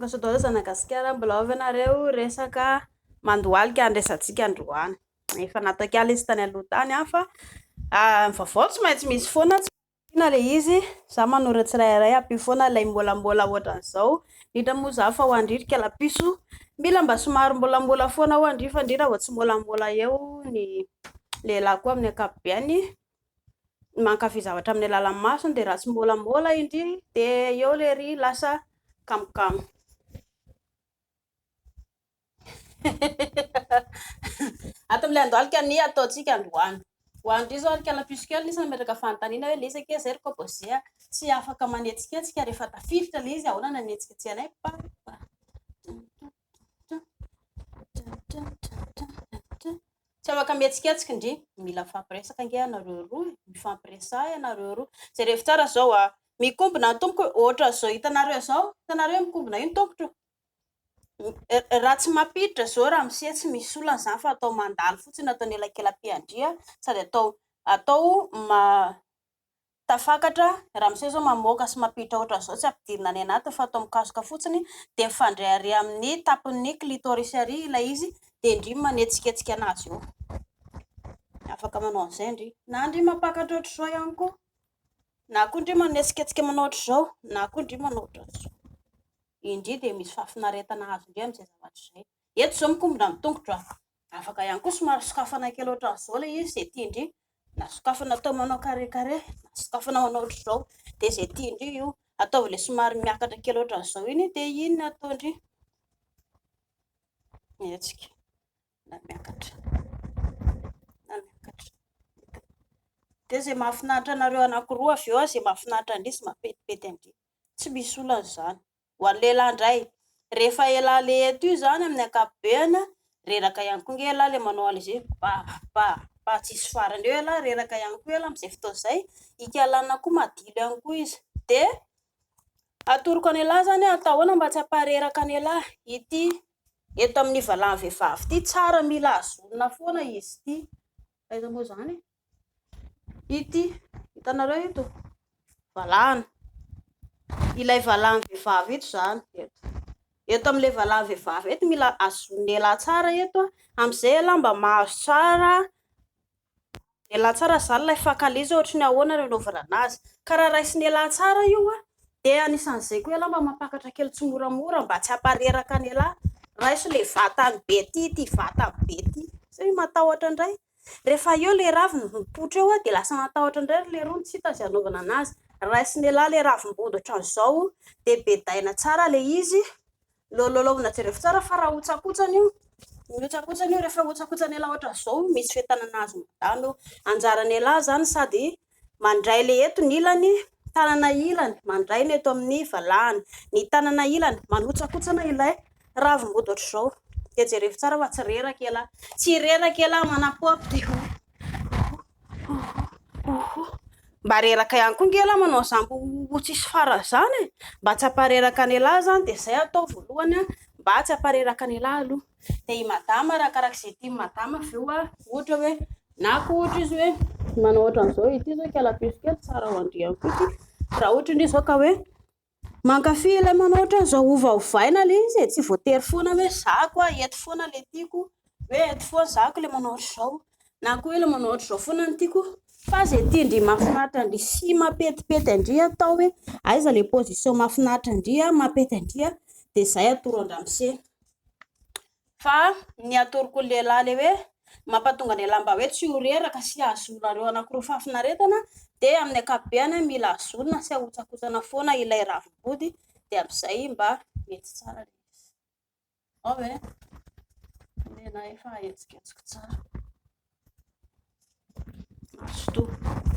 Gasodoa Zanagasikara mbola avy ianareo resaka mandohalika andraisantsika androany. Efa natakaila izy tany aloha tany fa vaovao tsy maintsy misy foana tsy na le izy za manora tsirairay ampy foana lay mbolambola ohatran'izao. Indrindra moa za fa ho andritra lapiso mila mba somary mbolambola foana ho andry fa indrindra vao tsy mbolambola eo ny lehilahy koa amin'ny ankapobeny mankafy zavatra amin'ny alalan'ny masony dia raha tsy mbolambola indry dia eo le ry lasa kamokamo. Ato amin'ilay andohalika ny ataontsika androany. Ho andry zao alika lapiso kely nisy nametraka fanontaniana hoe lisa ke zay kôbozea tsy afaka manetsiketsika rehefa tafiditra le izy ahoana nanetsika tsy anay tsy afaka mietsiketsika indry mila fampiresaka ange anareo roa mifampiresahy anareo roa zay rehefa tsara zao mikombona tompoko ohatra zao hitanareo zao hitanareo mikombona iny tompotro raha tsy mampiditra zao raha mise tsy misy olana zany fa atao mandalo fotsiny atao elakelam-piandria sady atao tafakatra raha mise zao mamoaka sy mampiditra ohatra zao tsy ampidirina any anaty fa atao mikasoka fotsiny dia mifandray ary amin'ny tapon'ny clitoris ary ilay izy dia indry manetsiketsika anazy io afaka manao an'izay indry na indry mampakatra ohatra zao ihany koa na koa indry manetsiketsika manao ohatra zao na koa indry manao ohatra zao indry dia misy fahafinaretana azo indray amin'izay zavatra izay. Eto zao mikombona amin'ny tongotra afaka ihany koa somary sokafana kely ohatra zao ilay izy zay tia indry na sokafana atao manao karekare na sokafana manao ohatra zao dia zay tia indry io atao le somary miakatra kely ohatra zao iny dia iny no atao indry mietsika na miakatra dia zay mahafinaritra anareo anankiroa avy eo zay mahafinaritra indry sy mapetipety indry tsy misy olana zany. Ho an'ny lehilahy indray rehefa ela le eto io zany amin'ny ankapobeny reraka ihany koa nge lahy le manao an'izay ba tsisy farany eo ela reraka ihany koa ela amin'izay fotoana izay ikalana koa madilo ihany koa izy dia atoroko any lahy zany atahoana mba tsy hampareraka any lahy ity eto amin'ny valany vehivavy ity tsara mila azonina foana izy ity aiza moa zany ity hitanareo ito valany ilay valany vehivavy ito zany eto amin'ilay valany vehivavy eto mila azonina ela tsara eto amin'izay ela mba mahazo tsara ela tsara zany ilay fakaliza ohatra ny ahoana renovana anazy ka raha raisiny ela tsara io dia anisan'izay koa ela mba mampakatra kely tsy moramora mba tsy hampareraka any ela raiso le vatany be ty vatany be ty zay matahotra indray rehefa eo le raviny mipoitra eo dia lasa matahotra indray le rony tsy hita izay anaovana anazy raisiny ela le ravim-body ohatran'izao dia bedaina tsara le izy lololovina jereo tsara fa raha hotsakotsany io mihotsakotsany io rehefa hotsakotsany ela ohatran'izao misy fientanana azy madamy io anjarany ela zany sady mandray le eto ny ilany tanana ilany mandray ny eto amin'ny valany ny tanana ilany manotsakotsana ilay ravim-body ohatr'izao dia jereo tsara fa tsy reraka ela tsy reraka ela manapopy mba reraka ihany koa ngela manao zambo tsisy fara zany mba tsy hampareraka any ela zany dia zay atao voalohany mba tsy hampareraka any ela aloha dia i madama arakarak'izay tia madama avy eo ohatra hoe na koa ohatra izy hoe manao ohatran'izao ity zao kalapiso kely tsara ho andriany koa ity raha ohatra indry zao ka hoe mankafy ilay manao ohatran'izao ovaovaina le izy tsy voatery foana hoe zako eto foana le tiako hoe eto foana zako le manao ohatr'izao na koa hoe le manao ohatr'izao foana ny tiako fa zay tia indry mahafinaritra indry sy mapetipety indry atao hoe aiza le position mahafinaritra indry mapety indry dia zay atoro andramose fa ny atoroko lehilahy le hoe mampatonga ny lamba hoe tsy horeraka sy azonareo anankiroa fahafinaretana dia amin'ny ankapobeny mila azonina sy ahotsakotsana foana ilay ravim-body dia amin'izay mba mety tsara le izy ave na efa ahetsiketsika tsara azo toa